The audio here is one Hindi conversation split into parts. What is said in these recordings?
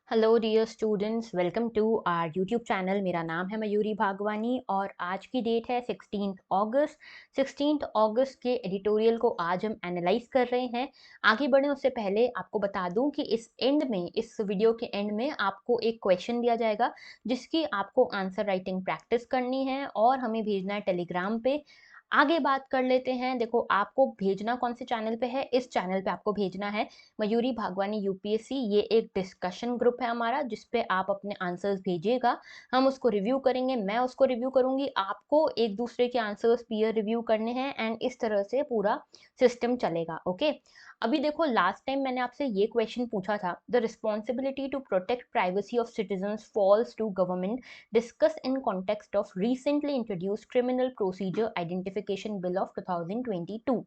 Hello dear students, welcome to our YouTube channel. मेरा नाम है मयूरी भागवानी और आज की डेट है 16 अगस्त। 16 अगस्त के एडिटोरियल को आज हम एनालाइज कर रहे हैं। आगे बढ़ें उससे पहले आपको बता दूं कि इस वीडियो के एंड में आपको एक क्वेश्चन दिया जाएगा जिसकी आपको आंसर राइटिंग प्रैक्टिस करनी है और हमें भेजना है टेलीग्राम पे। आगे बात कर लेते हैं। देखो, आपको भेजना कौन से चैनल पे है, इस चैनल पे आपको भेजना है मयूरी भागवानी यूपीएससी। ये एक डिस्कशन ग्रुप है हमारा जिसपे आप अपने आंसर्स भेजिएगा, हम उसको रिव्यू करेंगे, मैं उसको रिव्यू करूंगी, आपको एक दूसरे के आंसर्स पीयर रिव्यू करने हैं एंड इस तरह से पूरा सिस्टम चलेगा। ओके, अभी देखो, लास्ट टाइम मैंने आपसे ये क्वेश्चन पूछा था, the responsibility to protect privacy of citizens falls to government, discuss in context of recently introduced criminal procedure identification bill of 2022।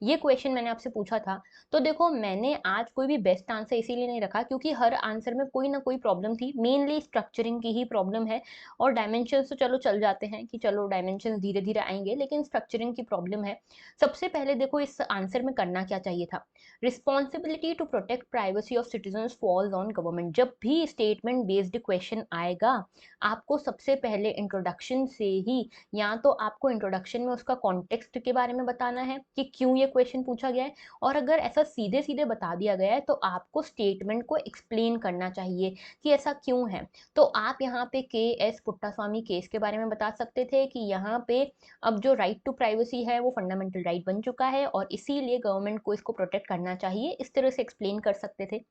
ये क्वेश्चन मैंने आपसे पूछा था। तो देखो, मैंने आज कोई भी बेस्ट आंसर इसीलिए नहीं रखा क्योंकि हर आंसर में कोई ना कोई प्रॉब्लम थी, मेनली स्ट्रक्चरिंग की ही प्रॉब्लम है। और डायमेंशंस तो चलो चल जाते हैं कि चलो डायमेंशंस धीरे धीरे आएंगे, लेकिन स्ट्रक्चरिंग की प्रॉब्लम है। सबसे पहले देखो, इस आंसर में करना क्या चाहिए था। Responsibility to protect privacy of citizens falls on government. जब भी स्टेटमेंट बेस्ड क्वेश्चन आएगा, आपको सबसे पहले इंट्रोडक्शन से ही, या तो आपको इंट्रोडक्शन में उसका कॉन्टेक्स्ट के बारे में बताना है कि क्यों ये क्वेश्चन पूछा गया है, और अगर ऐसा सीधे सीधे बता दिया गया है तो आपको स्टेटमेंट को एक्सप्लेन करना चाहिए कि ऐसा क्यों है। तो आप यहाँ पे के एस पुट्टास्वामी केस के बारे में बता सकते थे कि यहाँ पे अब जो राइट टू प्राइवेसी है वो फंडामेंटल राइट बन चुका है और इसीलिए गवर्नमेंट को इसको प्रोटेक्ट करना चाहिए, इस तरह से एक्सप्लेन कर सकते थे।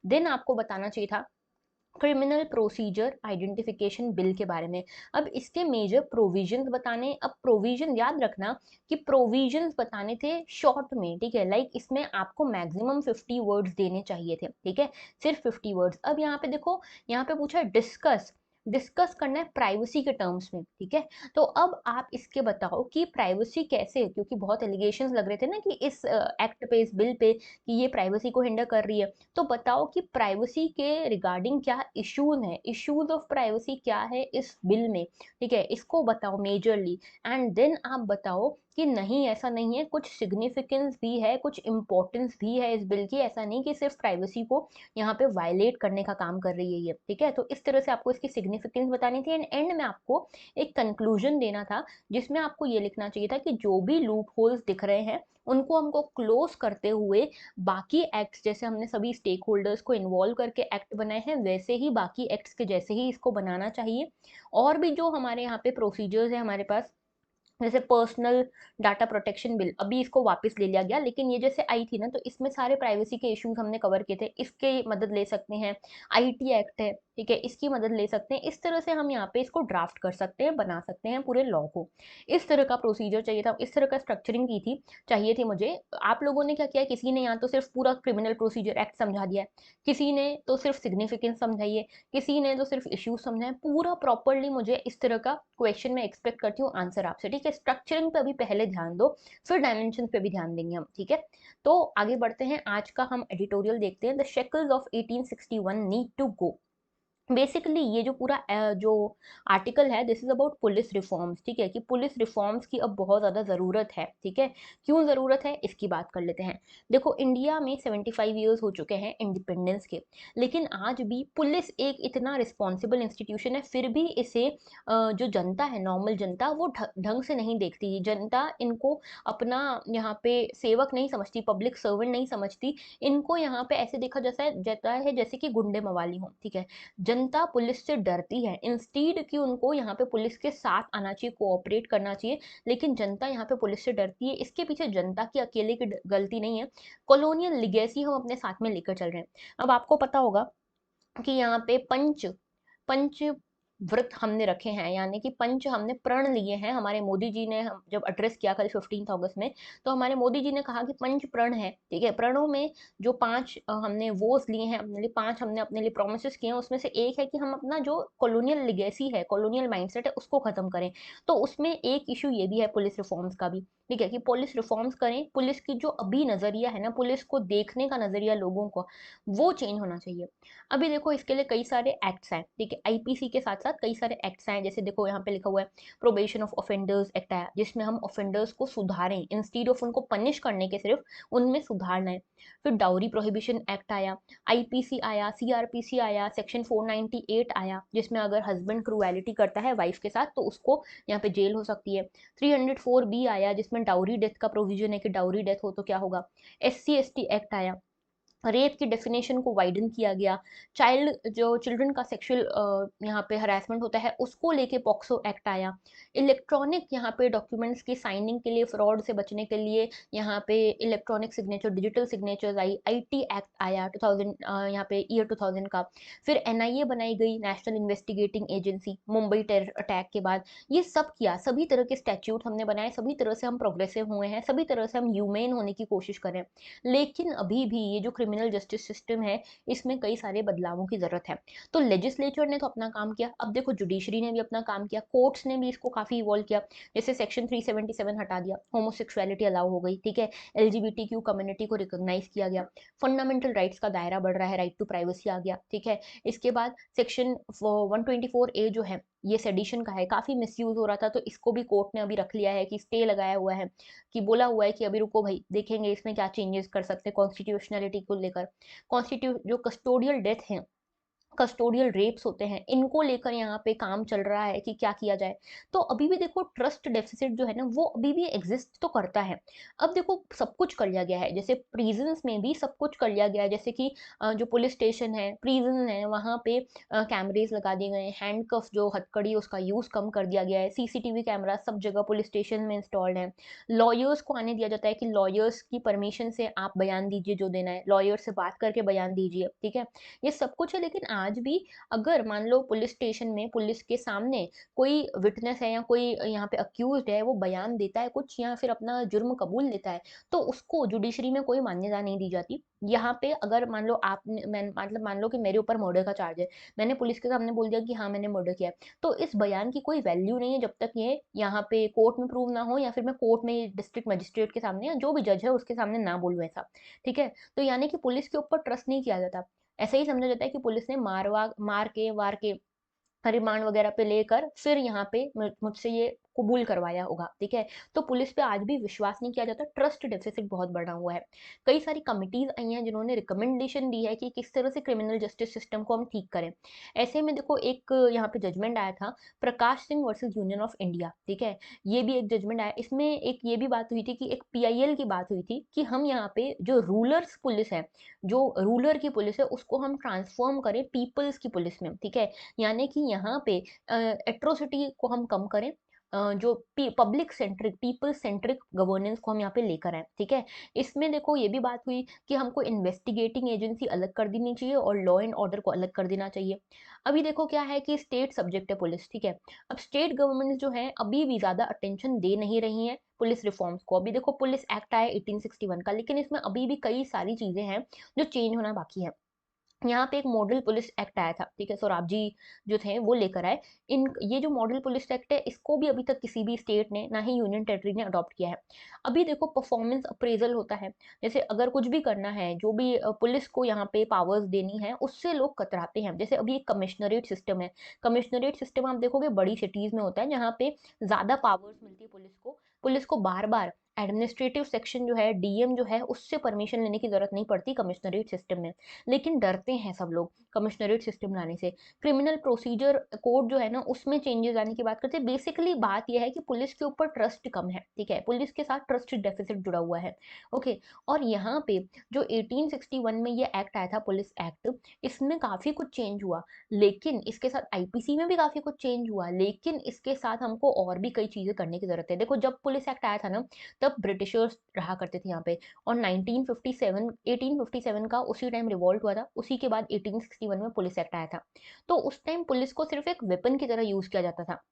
देन आपको बताना चाहिए था क्रिमिनल प्रोसीजर आइडेंटिफिकेशन बिल के बारे में। अब इसके मेजर प्रोविजंस बताने, अब प्रोविजन याद रखना कि प्रोविजंस बताने थे शॉर्ट में, ठीक है। लाइक इसमें आपको मैक्सिमम 50 वर्ड्स देने चाहिए थे, ठीक है, सिर्फ 50 वर्ड्स। अब यहाँ पे देखो, यहाँ पे पूछा डिस्कस, डिस्कस करना है प्राइवेसी के टर्म्स में, ठीक है। तो अब आप इसके बताओ कि प्राइवेसी कैसे है, क्योंकि बहुत एलिगेशंस लग रहे थे ना कि इस एक्ट पे, इस बिल पे, कि ये प्राइवेसी को हिंडर कर रही है। तो बताओ कि प्राइवेसी के रिगार्डिंग क्या इश्यूज हैं, इश्यूज ऑफ प्राइवेसी क्या है इस बिल में, ठीक है, इसको बताओ मेजरली। एंड देन आप बताओ कि नहीं, ऐसा नहीं है, कुछ सिग्निफिकेंस भी है, कुछ इंपॉर्टेंस भी है इस बिल की, ऐसा नहीं कि सिर्फ प्राइवेसी को यहाँ पे वायलेट करने का काम कर रही है ये, ठीक है। तो इस तरह से आपको इसकी सिग्निफिकेंस बतानी थी एंड एंड में आपको एक कंक्लूजन देना था जिसमें आपको ये लिखना चाहिए था कि जो भी लूप होल्स दिख रहे हैं उनको हमको क्लोज करते हुए बाकी एक्ट्स, जैसे हमने सभी स्टेक होल्डर्स को इन्वॉल्व करके एक्ट बनाए हैं, वैसे ही बाकी एक्ट्स के जैसे ही इसको बनाना चाहिए। और भी जो हमारे यहाँ पे प्रोसीजर्स है हमारे पास, जैसे पर्सनल डाटा प्रोटेक्शन बिल, अभी इसको वापस ले लिया गया, लेकिन ये जैसे आई थी ना, तो इसमें सारे प्राइवेसी के इश्यूज हमने कवर किए थे, इसके मदद ले सकते हैं। आईटी एक्ट है, ठीक है, इसकी मदद ले सकते हैं। इस तरह से हम यहाँ पे इसको ड्राफ्ट कर सकते हैं, बना सकते हैं पूरे लॉ को। इस तरह का प्रोसीजर चाहिए था, इस तरह का स्ट्रक्चरिंग की थी, चाहिए थी मुझे। आप लोगों ने क्या किया, किसी ने यहाँ तो सिर्फ पूरा क्रिमिनल प्रोसीजर एक्ट समझा दिया है, किसी ने तो सिर्फ सिग्निफिकेंस समझाई है, किसी ने तो सिर्फ इश्यूज समझाए। पूरा प्रॉपरली मुझे इस तरह का क्वेश्चन में एक्सपेक्ट करती हूँ आंसर आपसे, ठीक है। स्ट्रक्चरिंग पे अभी पहले ध्यान दो, फिर डायमेंशन पे भी ध्यान देंगे हम, ठीक है। तो आगे बढ़ते हैं, आज का हम एडिटोरियल देखते हैं, the shackles of 1861 need to go. Basically ये जो पूरा जो आर्टिकल है, this is about police reforms, ठीक है, कि पुलिस रिफॉर्म्स की अब बहुत ज़्यादा ज़रूरत है, ठीक है। क्यों ज़रूरत है इसकी बात कर लेते हैं। देखो, इंडिया में 75 ईयर्स हो चुके हैं इंडिपेंडेंस के, लेकिन आज भी पुलिस एक इतना रिस्पॉन्सिबल इंस्टीट्यूशन है, फिर भी इसे जो जनता है, नॉर्मल जनता, वो ढंग से नहीं देखती। जनता इनको अपना यहाँ पे सेवक नहीं समझती, पब्लिक सर्वेंट नहीं समझती। इनको यहाँ पे ऐसे देखा जैसा जाता है जैसे कि गुंडे मवाली हों, ठीक है। जनता पुलिस से डरती है, इंस्टीड कि उनको यहाँ पे पुलिस के साथ आना चाहिए, कोऑपरेट करना चाहिए, लेकिन जनता यहाँ पे पुलिस से डरती है। इसके पीछे जनता की अकेले की गलती नहीं है, कॉलोनियल लिगेसी हम अपने साथ में लेकर चल रहे हैं। अब आपको पता होगा कि यहाँ पे पंच पंच व्रत हमने रखे हैं, यानी कि पंच हमने प्रण लिए हैं। हमारे मोदी जी ने, हम जब एड्रेस किया कल 15 अगस्त में, तो हमारे मोदी जी ने कहा कि पंच प्रण है, ठीक है। प्रणों में जो 5 हमने वोस लिए हैं अपने लिए, 5 हमने अपने लिए प्रोमिस किए हैं, उसमें से एक है कि हम अपना जो कॉलोनियल लिगेसी है, कॉलोनियल माइंडसेट है, उसको खत्म करें। तो उसमें एक इशू ये भी है पुलिस रिफॉर्म्स का भी, ठीक है, कि पुलिस रिफॉर्म्स करें। पुलिस की जो अभी नजरिया है ना, पुलिस को देखने का नजरिया लोगों को, वो चेंज होना चाहिए। अभी देखो, इसके लिए कई सारे एक्ट्स हैं, ठीक है, आईपीसी के साथ साथ कई सारे एक्ट्स आए, जैसे देखो यहाँ पे लिखा हुआ है प्रोबेशन ऑफ ऑफेंडर्स एक्ट आया, जिसमें हम ऑफेंडर्स को सुधारें, इंस्टीड ऑफ उनको पनिश करने के सिर्फ उनमें सुधारना है। फिर डाउरी प्रोहिबिशन एक्ट आया, आईपीसी आया, सीआरपीसी आया, सेक्शन 498 आया, जिसमें अगर हस्बैंड क्रूएलिटी करता है वाइफ के साथ तो उसको यहाँ पे जेल हो सकती है। 304 बी आया, जिसमें डाउरी डेथ का प्रोविजन है कि डाउरी डेथ हो तो क्या होगा। SC ST एक्ट आया, रेप की डेफिनेशन को वाइडन किया गया। चाइल्ड जो चिल्ड्रन का सेक्सुअल यहाँ पे हरासमेंट होता है उसको लेके पॉक्सो एक्ट आया। इलेक्ट्रॉनिक यहाँ पे डॉक्यूमेंट्स की साइनिंग के लिए फ्रॉड से बचने के लिए यहाँ पे electronic signature, digital signatures I. IT act आया 2000, यहाँ पे ईयर 2000 का। फिर NIA बनाई गई, national investigating agency, Mumbai terror attack के बाद। ये सब किया, सभी तरह के स्टैट्यूट हमने बनाए, सभी तरह से हम प्रोग्रेसिव हुए हैं, सभी तरह से हम ह्यूमेन होने की कोशिश करें। लेकिन अभी भी ये जो क्रिमिनल जस्टिस सिस्टम है इसमें कई सारे बदलावों की ज़रूरत है। तो लेजिस्लेचर ने तो अपना काम किया, अब देखो जुडिशरी ने भी अपना काम किया, कोर्ट्स ने भी इसको काफ़ी इवॉल्व किया। जैसे सेक्शन 377 हटा दिया, होमोसेक्सुअलिटी अलाउ हो गई, ठीक है। LGBTQ कम्युनिटी को रिकॉग्नाइज किया गया, फंडामेंटल राइट्स का दायरा बढ़ रहा है, राइट टू प्राइवेसी आ गया, ठीक है। इसके बाद सेक्शन 124A जो है ये सेडिशन का है, काफ़ी मिसयूज हो रहा था, तो इसको भी कोर्ट ने अभी रख लिया है कि स्टे लगाया हुआ है, कि बोला हुआ है कि अभी रुको भाई, देखेंगे इसमें क्या चेंजेस कर सकते हैं कॉन्स्टिट्यूशनलिटी को लेकर। कॉन्स्टिट्यू जो कस्टोडियल डेथ है, कस्टोडियल रेप्स होते हैं, इनको लेकर यहाँ पे काम चल रहा है कि क्या किया जाए। तो अभी भी देखो ट्रस्ट डेफिसिट जो है ना वो अभी भी एग्जिस्ट तो करता है। अब देखो सब कुछ कर लिया गया है, जैसे प्रिजन्स में भी सब कुछ कर लिया गया है, जैसे कि जो पुलिस स्टेशन है, प्रिजन है, वहाँ पे कैमरेज लगा दिए गए हैं, हैंडकफ जो हथकड़ी उसका यूज़ कम कर दिया गया है, CCTV कैमरा सब जगह पुलिस स्टेशन में इंस्टॉल्ड है। लॉयर्स को आने दिया जाता है कि लॉयर्स की परमिशन से आप बयान दीजिए जो देना है, लॉयर से बात करके बयान दीजिए, ठीक है। ये सब कुछ है, लेकिन आज भी अगर मान लो पुलिस स्टेशन में पुलिस के सामने कोई विटनेस है या कोई यहाँ पे अक्यूज्ड है, वो बयान देता है कुछ या फिर अपना जुर्म कबूल लेता है, तो उसको जुडिशरी में कोई मान्यता नहीं दी जाती। यहाँ पे अगर मान लो आपने मतलब मान लो कि मेरे ऊपर मर्डर का चार्ज है, मैंने पुलिस के सामने बोल दिया कि हाँ मैंने मर्डर किया है, तो इस बयान की कोई वैल्यू नहीं है जब तक ये यहाँ पे कोर्ट में प्रूव ना हो, या फिर मैं कोर्ट में डिस्ट्रिक्ट मजिस्ट्रेट के सामने या जो भी जज है उसके सामने ना बोलूँ ऐसा, ठीक है। तो यानी कि पुलिस के ऊपर ट्रस्ट नहीं किया जाता। ऐसा ही समझा जाता है कि पुलिस ने मार के वार के रिमांड वगैरह पे लेकर फिर यहाँ पे मुझसे ये कबूल करवाया होगा, ठीक है। तो पुलिस पे आज भी विश्वास नहीं किया जाता, ट्रस्ट डेफिसिट बहुत बढ़ा हुआ है। कई सारी कमिटीज आई हैं जिन्होंने रिकमेंडेशन दी है कि किस तरह से क्रिमिनल जस्टिस सिस्टम को हम ठीक करें। ऐसे में देखो एक यहाँ पे जजमेंट आया था, Prakash Singh versus Union of India, ठीक है। ये भी एक जजमेंट आया, इसमें एक ये भी बात हुई थी कि एक PIL की बात हुई थी कि हम यहाँ पे जो रूलर्स पुलिस है, जो रूलर की पुलिस है, उसको हम ट्रांसफॉर्म करें पीपल्स की पुलिस में, ठीक है। यानी कि यहाँ पे एट्रोसिटी को हम कम करें, जो public centric people centric governance को हम यहाँ पे लेकर आए, ठीक है। इसमें देखो ये भी बात हुई कि हमको इन्वेस्टिगेटिंग एजेंसी अलग कर देनी चाहिए और लॉ एंड ऑर्डर को अलग कर देना चाहिए। अभी देखो क्या है कि स्टेट सब्जेक्ट है पुलिस, ठीक है। अब स्टेट गवर्नमेंट जो है अभी भी ज्यादा अटेंशन दे नहीं रही है पुलिस रिफॉर्म्स को। अभी देखो पुलिस एक्ट आया 1861 का, लेकिन इसमें अभी भी कई सारी चीजें हैं जो चेंज होना बाकी है। यहाँ पे एक मॉडल पुलिस एक्ट आया था, ठीक है, सोराबजी जो थे वो लेकर आए। इन ये जो मॉडल पुलिस एक्ट है इसको भी अभी तक किसी भी स्टेट ने ना ही यूनियन टेरिटरी ने अडॉप्ट किया है। अभी देखो परफॉर्मेंस अप्रेजल होता है, जैसे अगर कुछ भी करना है, जो भी पुलिस को यहाँ पे पावर्स देनी है उससे लोग कतराते हैं। जैसे अभी एक कमिश्नरेट सिस्टम है, कमिश्नरेट सिस्टम आप देखोगे बड़ी सिटीज में होता है जहाँ पे ज्यादा पावर्स मिलती है पुलिस को बार बार एडमिनिस्ट्रेटिव सेक्शन जो है, DM जो है, उससे परमिशन लेने की जरूरत नहीं पड़ती कमिश्नरेट सिस्टम में। लेकिन डरते हैं सब लोग कमिश्नरेट सिस्टम लाने से। क्रिमिनल प्रोसीजर कोड जो है ना उसमें चेंजेस आने की बात करते हैं। बेसिकली बात यह है कि पुलिस के ऊपर ट्रस्ट कम है, ठीक है, पुलिस के साथ ट्रस्ट डेफिसिट जुड़ा हुआ है, ओके। और यहाँ पे जो 1861 में ये एक्ट आया था पुलिस एक्ट, इसमें काफी कुछ चेंज हुआ, लेकिन इसके साथ IPC में भी काफी कुछ चेंज हुआ, लेकिन इसके साथ हमको और भी कई चीजें करने की जरूरत है। देखो जब पुलिस एक्ट आया था ना तब ब्रिटिशर्स रहा करते थे यहाँ पे, और 1957 1857 का उसी टाइम रिवॉल्ट हुआ था, उसी के बाद 1861 में पुलिस एक्ट आया था। तो उस टाइम पुलिस को सिर्फ एक वेपन की तरह यूज किया जाता था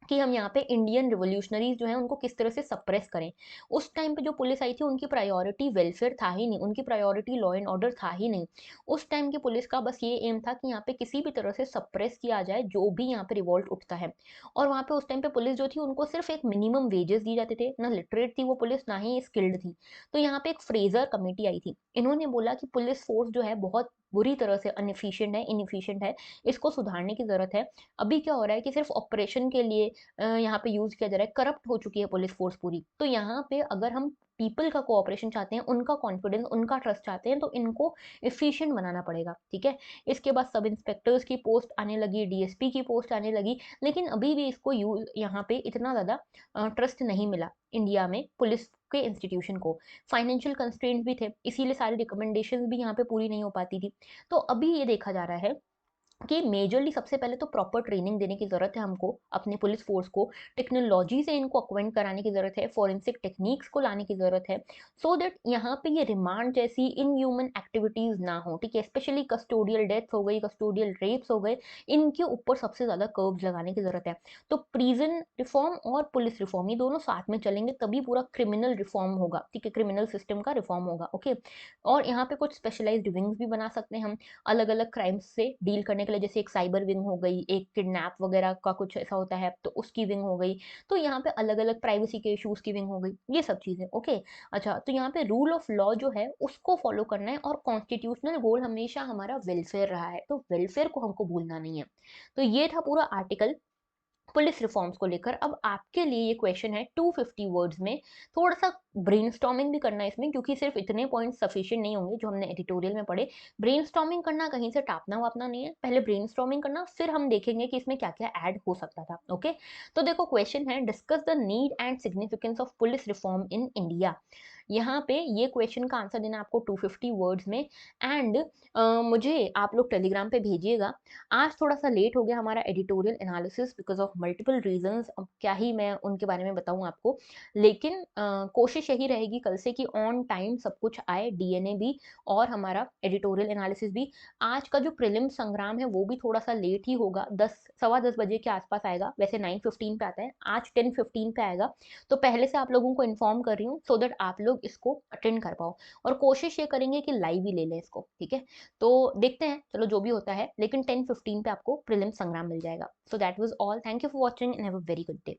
कि हम यहाँ पे इंडियन रिवोल्यूशनरीज जो हैं उनको किस तरह से सप्रेस करें। उस टाइम पे जो पुलिस आई थी उनकी प्रायोरिटी वेलफेयर था ही नहीं, उनकी प्रायोरिटी लॉ एंड ऑर्डर था ही नहीं। उस टाइम की पुलिस का बस ये एम था कि यहाँ पे किसी भी तरह से सप्रेस किया जाए जो भी यहाँ पे रिवॉल्ट उठता है। और वहाँ पे उस टाइम पे पुलिस जो थी उनको सिर्फ एक मिनिमम वेजेस दिए जाते थे, ना लिटरेट थी वो पुलिस ना ही स्किल्ड थी। तो यहाँ पे एक फ्रेजर कमेटी आई थी, इन्होंने बोला कि पुलिस फोर्स जो है बहुत बुरी तरह से अनएफिशिएंट है, इनएफिशिएंट है, इसको सुधारने की ज़रूरत है। अभी क्या हो रहा है कि सिर्फ़ ऑपरेशन के लिए यहाँ पे यूज़ किया जा रहा है, करप्ट हो चुकी है पुलिस फ़ोर्स पूरी। तो यहाँ पे अगर हम पीपल का कोऑपरेशन चाहते हैं, उनका कॉन्फिडेंस, उनका ट्रस्ट चाहते हैं, तो इनको एफिशिएंट बनाना पड़ेगा, ठीक है? इसके बाद सब इंस्पेक्टर्स की पोस्ट आने लगी, डीएसपी की पोस्ट आने लगी, लेकिन अभी भी इसको यहाँ पे इतना ज़्यादा ट्रस्ट नहीं मिला इंडिया में पुलिस के इंस्टीट्यूशन को। फाइनेंशियल कंस्ट्रेंट्स भी थे, इसीलिए सारी रिकमेंडेशंस भी यहाँ पे पूरी नहीं हो पाती थी। तो अभी ये देखा जा रहा है कि मेजरली सबसे पहले तो प्रॉपर ट्रेनिंग देने की ज़रूरत है हमको, अपने पुलिस फ़ोर्स को, टेक्नोलॉजी से इनको अक्वाइंट कराने की ज़रूरत है, फॉरेंसिक टेक्निक्स को लाने की ज़रूरत है, सो दैट यहाँ पे ये रिमांड जैसी इनह्यूमन एक्टिविटीज़ ना हो, ठीक है? स्पेशली कस्टोडियल डेथ्स हो गई, कस्टोडियल रेप्स हो गए, इनके ऊपर सबसे ज़्यादा कर्व्स लगाने की ज़रूरत है। तो प्रिज़न रिफ़ॉर्म और पुलिस रिफ़ॉर्म ये दोनों साथ में चलेंगे तभी पूरा क्रिमिनल रिफ़ॉर्म होगा, ठीक है? क्रिमिनल सिस्टम का रिफ़ॉर्म होगा, ओके? और यहाँ पे कुछ स्पेशलाइज़्ड विंग्स भी बना सकते हैं हम, अलग-अलग क्राइम्स से डील करने के लिए, जैसे एक साइबर विंग हो गई, एक किडनैप वगैरह का कुछ ऐसा होता है तो उसकी विंग हो गई। तो यहाँ पे अलग-अलग प्राइवेसी के इश्यूज़ की विंग हो गई, ये सब चीज़ें, ओके। अच्छा, तो यहाँ पे रूल ऑफ लॉ जो है उसको फॉलो करना है और कॉन्स्टिट्यूशनल गोल हमेशा हमारा वेलफेयर रहा है, तो वेलफेयर को हमको भूलना नहीं है। तो ये था पूरा आर्टिकल पुलिस रिफॉर्म्स को लेकर। अब आपके लिए ये क्वेश्चन है 250 वर्ड्स में, थोड़ा-सा ब्रेनस्टॉर्मिंग भी करना है इसमें, क्योंकि सिर्फ इतने पॉइंट्स सफिशिएंट नहीं होंगे जो हमने एडिटोरियल में पढ़े। ब्रेनस्टॉर्मिंग करना कहीं से टापना-वापना नहीं है, पहले ब्रेनस्टॉर्मिंग करना, फिर हम देखेंगे कि इसमें क्या-क्या ऐड हो सकता था, ओके? तो देखो क्वेश्चन है, discuss the need and significance of police reform in India. यहाँ पे ये क्वेश्चन का आंसर देना है आपको 250 वर्ड्स में, एंड मुझे आप लोग टेलीग्राम पे भेजिएगा। आज थोड़ा-सा लेट हो गया हमारा editorial analysis because of multiple reasons, अब क्या ही मैं उनके बारे में बताऊँ आपको। लेकिन कोशिश यही रहेगी कल से कि ऑन टाइम सब कुछ आए, डीएनए भी और हमारा एडिटोरियल एनालिसिस भी। आज का जो प्रीलिम संग्राम है वो भी थोड़ा-सा लेट ही होगा, 10 सवा 10 बजे के आस-पास आएगा, वैसे 9:15 पे आता है, आज 10:15 पे आएगा। तो पहले से आप लोगों को इन्फॉर्म कर रही हूँ सो दैट आप लोग इसको अटेंड कर पाओ, और कोशिश ये करेंगे कि लाइव ही ले लें इसको, ठीक है? तो देखते हैं, चलो जो भी होता है, लेकिन 10:15 पे आपको प्रीलिम संग्राम मिल जाएगा। So that was all, thank you for watching and have a very good day.